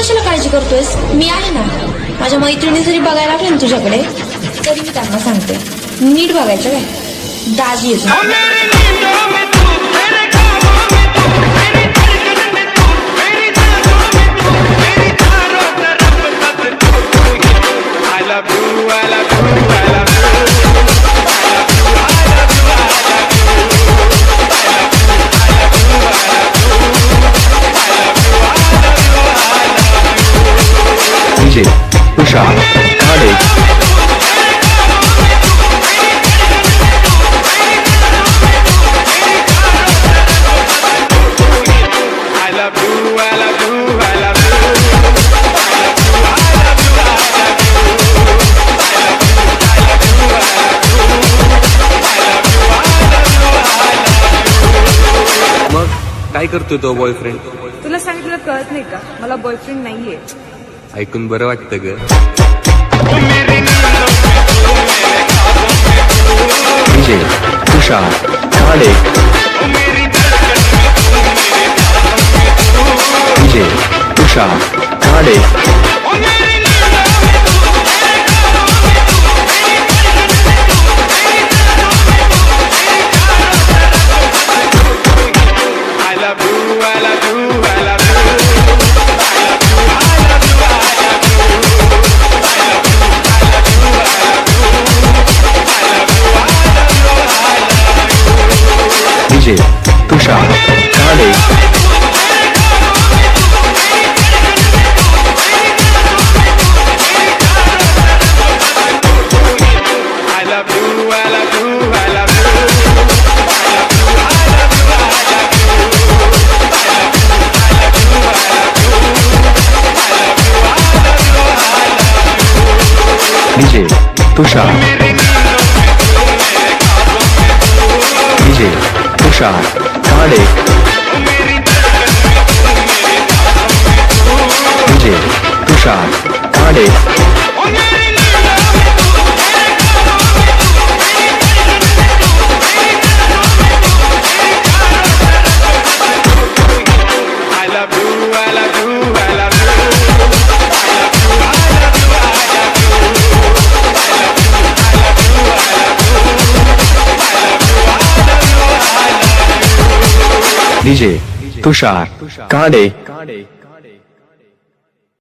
कशाला काळजी करतोयस? मी आहे ना. माझ्या मैत्रिणी जरी बघायला लागले ना तुझ्याकडे तरी मी त्यांना सांगते नीट बघायचं काय. दाजी येतो. DJ तुषार काळे. मग काय करतोय तो बॉयफ्रेंड? तुला सांगितलं कळत नाही का? मला बॉयफ्रेंड नाहीये. ऐकून बरं वाटतं ग. DJ तुषार काळे. DJ तुषार काळे. DJ तुषार काळे. DJ तुषार. DJ तुषार काळे. DJ तुषार काळे. DJ तुषार काळे.